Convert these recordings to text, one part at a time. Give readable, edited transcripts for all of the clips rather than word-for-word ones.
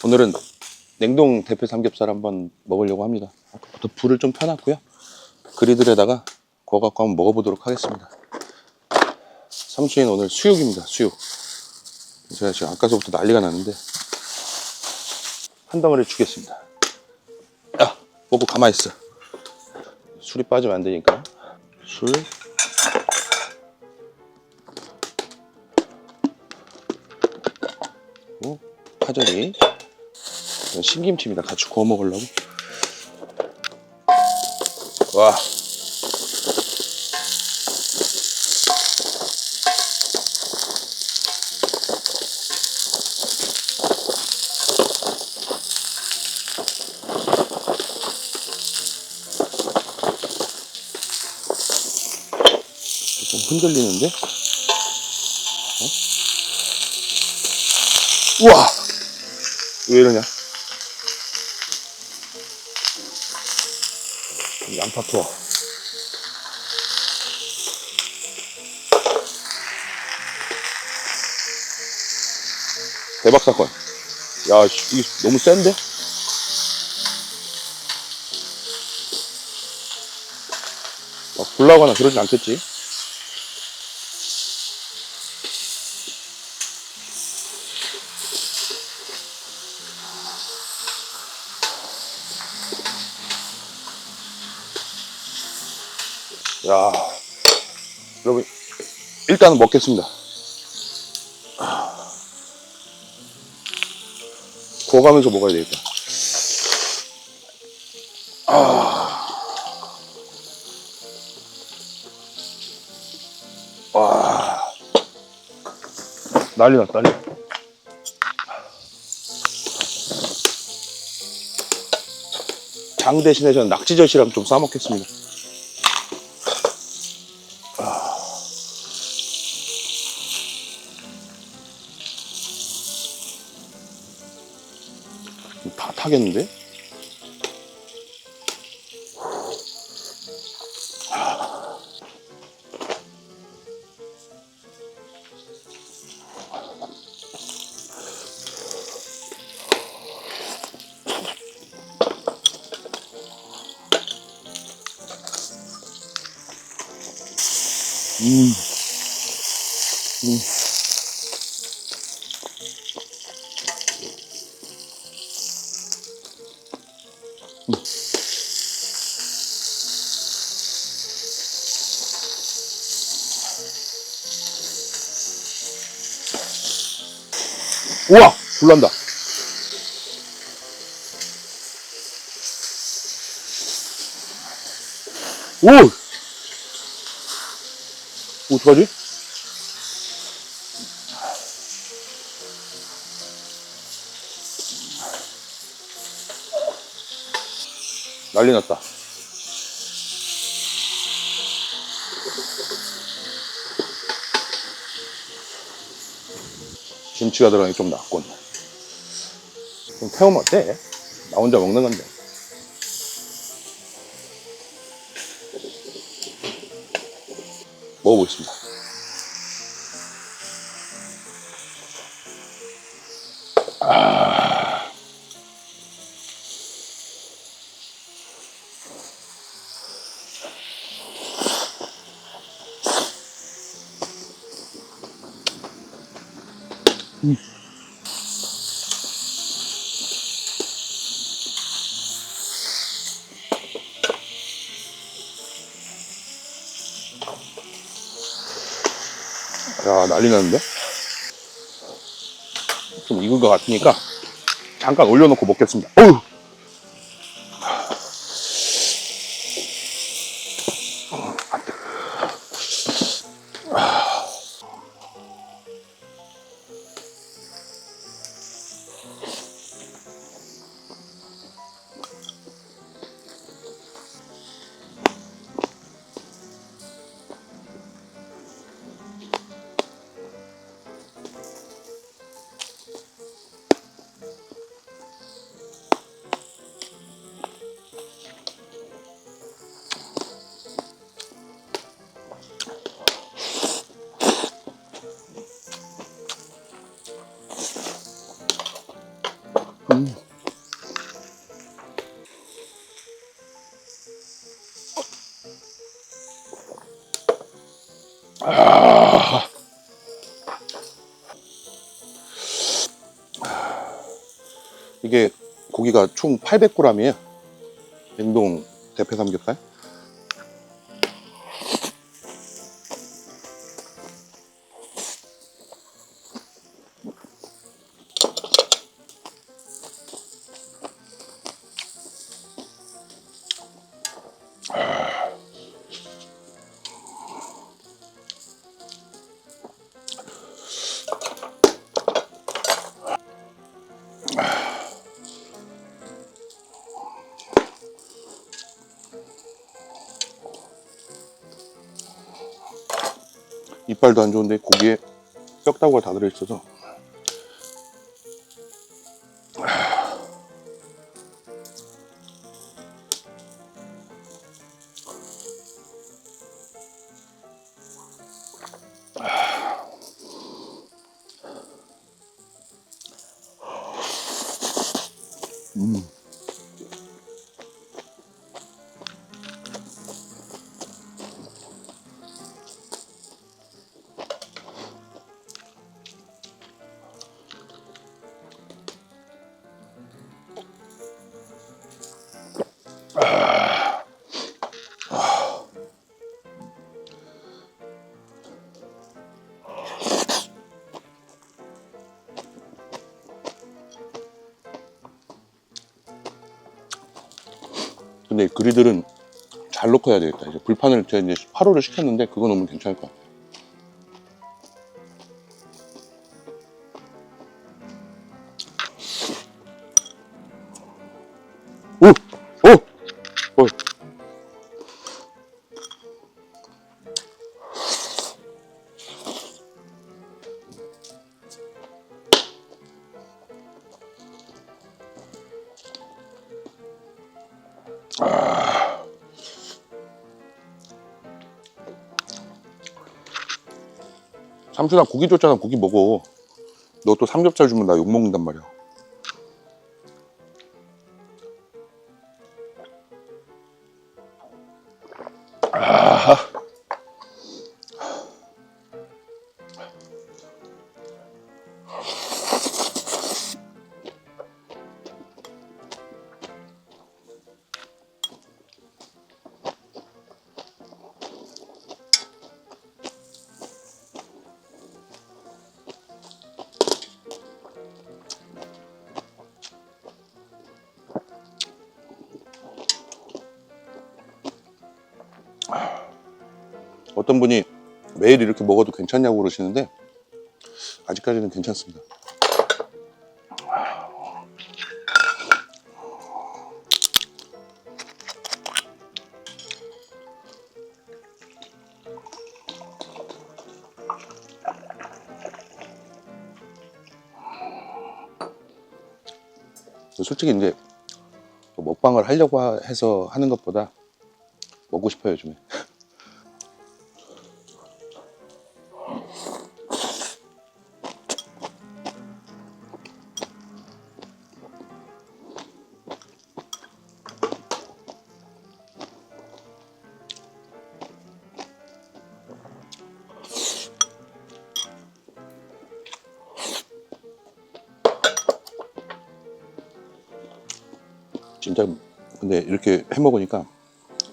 오늘은 냉동 대패 삼겹살 한번 먹으려고 합니다. 아까부터 불을 좀 펴놨고요. 그리들에다가 구워갖고 한번 먹어보도록 하겠습니다. 삼촌이 오늘 수육입니다. 수육. 제가 지금 아까서부터 난리가 나는데 한 덩어리 주겠습니다. 야, 먹고 가만히 있어. 술이 빠지면 안 되니까. 술. 그리고 파절이. 신김치입니다. 같이 구워 먹으려고. 와. 좀 흔들리는데? 어? 우와! 왜 이러냐? 양파 투어. 대박 사건. 야, 이게 너무 센데? 막 불나거나 그러진 않겠지? 야, 여러분, 일단은 먹겠습니다. 구워가면서 먹어야 되겠다. 와, 난리 났다, 난리. 장 대신에 저는 낙지젓이랑 좀 싸먹겠습니다. 다 타겠는데? 음. 우와! 불난다. 오! 어떡하지? 난리 났다. 김치가 들어가니 좀 낫군. 좀 태우면 어때? 나 혼자 먹는 건데. 먹어보겠습니다. 야, 난리 나는데? 좀 익은 것 같으니까 잠깐 올려놓고 먹겠습니다. 어휴! 이게 고기가 총 800g이에요. 냉동 대패 삼겹살. 이빨도 안 좋은데 고기에 뼈다구가 다 들어있어서. 근데 그리들은 잘 놓고 해야 되겠다. 이제 불판을 제가 이제 8호를 시켰는데 그거 넣으면 괜찮을 것 같아요. 오! 오! 오! 삼촌아 고기 줬잖아. 고기 먹어. 너 또 삼겹살 주면 나 욕먹는단 말이야. 어떤 분이 매일 이렇게 먹어도 괜찮냐고 그러시는데 아직까지는 괜찮습니다. 솔직히 이제 먹방을 하려고 해서 하는 것보다 먹고 싶어요 요즘에. 진짜 근데 이렇게 해 먹으니까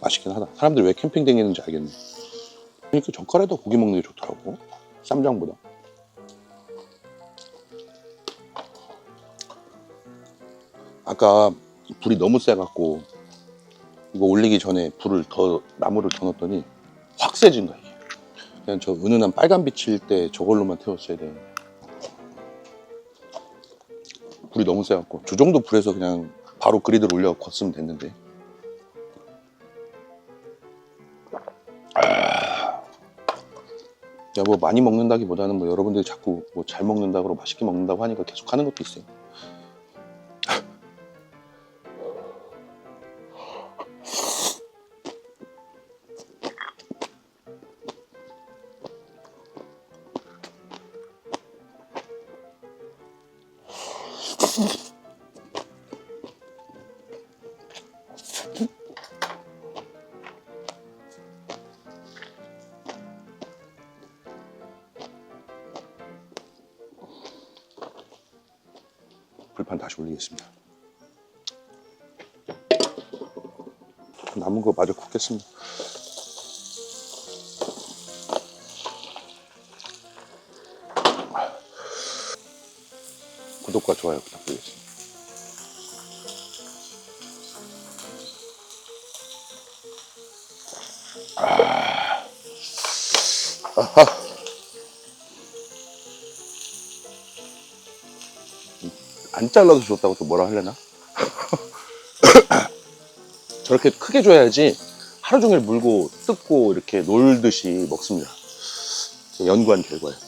맛있긴 하다. 사람들이 왜 캠핑 다니는지 알겠네. 그러니까 젓갈에다 고기 먹는 게 좋더라고. 쌈장보다. 아까 불이 너무 세갖고 이거 올리기 전에 나무를 더 넣었더니 확 세진 거야 이게. 그냥 저 은은한 빨간 빛일 때 저걸로만 태웠어야 돼. 불이 너무 세갖고 저 정도 불에서 그냥 바로 그리드를 올려 걷으면 됐는데. 야, 뭐 많이 먹는다기보다는 뭐 여러분들이 자꾸 뭐 잘 먹는다고 맛있게 먹는다고 하니까 계속 하는 것도 있어요. 불판 다시 올리겠습니다. 남은 거 마저 굽겠습니다. 구독과 좋아요 부탁드리겠습니다. 안 잘라도 좋다고 또 뭐라 하려나? 저렇게 크게 줘야지 하루 종일 물고 뜯고 이렇게 놀듯이 먹습니다. 연구한 결과예요.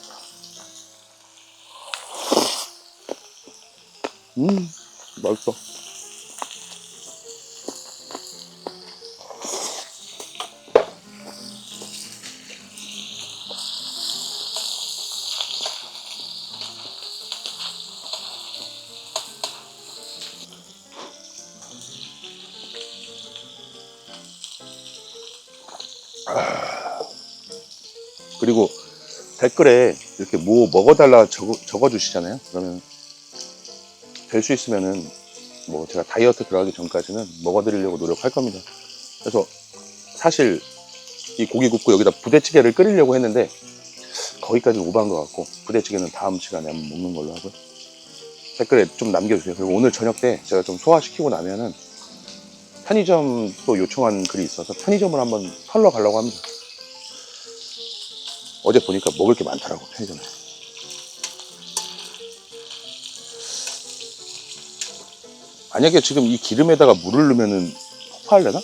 맛있어. 그리고 댓글에 이렇게 뭐 먹어달라 적어주시잖아요. 그러면 될 수 있으면은 뭐 제가 다이어트 들어가기 전까지는 먹어드리려고 노력할 겁니다. 그래서 사실 이 고기 굽고 여기다 부대찌개를 끓이려고 했는데 거기까지 오버한 것 같고 부대찌개는 다음 시간에 한번 먹는 걸로 하고요. 댓글에 좀 남겨주세요. 그리고 오늘 저녁 때 제가 좀 소화시키고 나면은 편의점 또 요청한 글이 있어서 편의점을 한번 털러 가려고 합니다. 어제 보니까 먹을 게 많더라고 편의점에. 만약에 지금 이 기름에다가 물을 넣으면은 폭파하려나?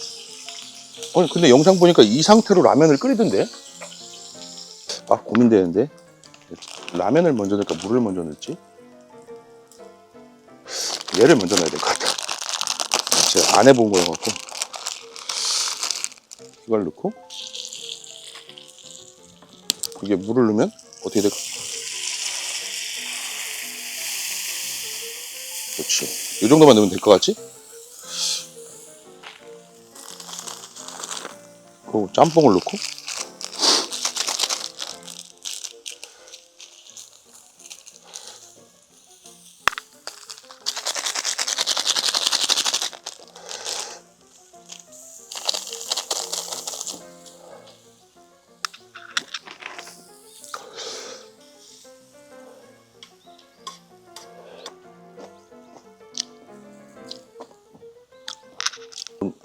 아니 근데 영상 보니까 이 상태로 라면을 끓이던데? 아 고민되는데 라면을 먼저 넣을까 물을 먼저 넣을지? 얘를 먼저 넣어야 될 것 같아. 제가 안 해본 거여갖고 이걸 넣고 이게 물을 넣으면 어떻게 될까? 그렇지. 이 정도만 넣으면 될 것 같지? 그리고 짬뽕을 넣고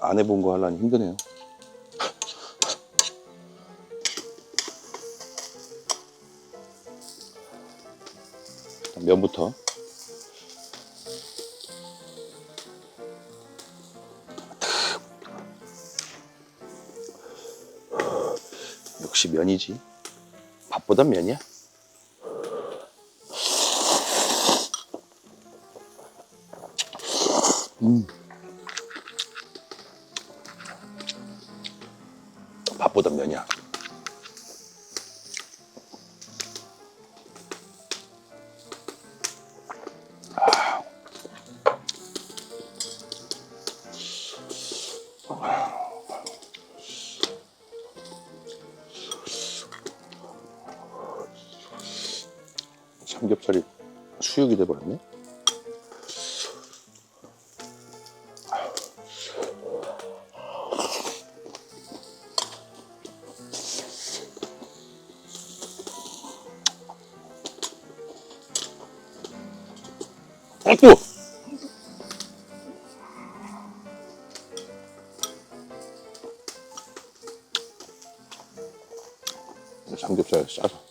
안 해본 거 하려니 힘드네요. 면부터 역시 면이지. 밥보단 면이야. 밥보단 면이야. 삼겹살이 수육이 돼버렸네. 또 삼겹살 싸서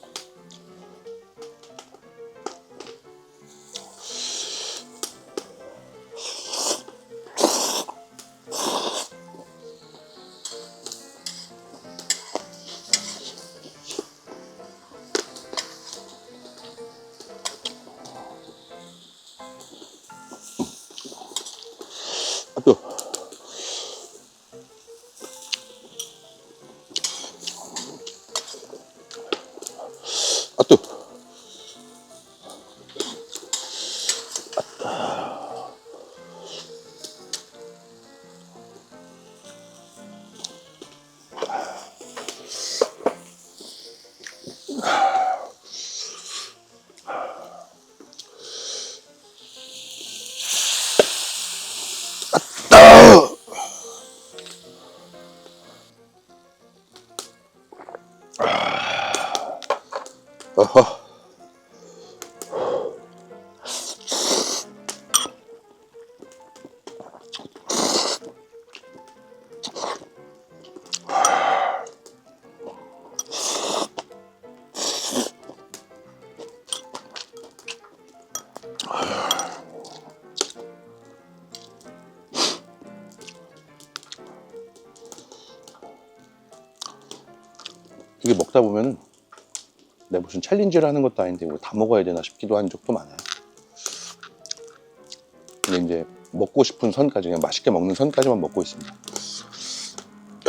또 이게 먹다 보면은 내가 무슨 챌린지를 하는 것도 아닌데 이거 다 먹어야 되나 싶기도 한 적도 많아요. 근데 이제 먹고 싶은 선까지, 그냥 맛있게 먹는 선까지만 먹고 있습니다.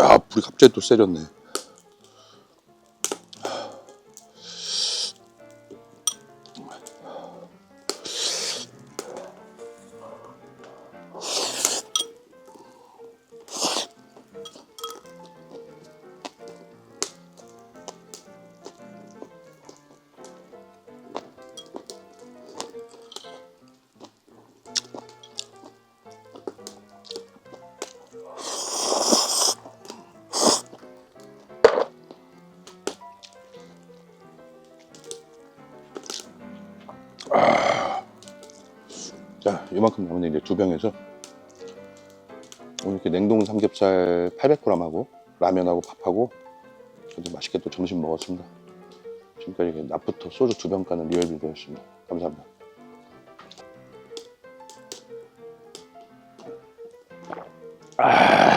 야, 불이 갑자기 또 세졌네. 자, 이만큼 남았는데 이제 두 병에서 오늘 이렇게 냉동 삼겹살 800g하고 라면하고 밥하고 아주 맛있게 또 점심 먹었습니다. 지금까지 이렇게 낮부터 소주 두 병 가는 리얼비디오였습니다. 감사합니다. 아.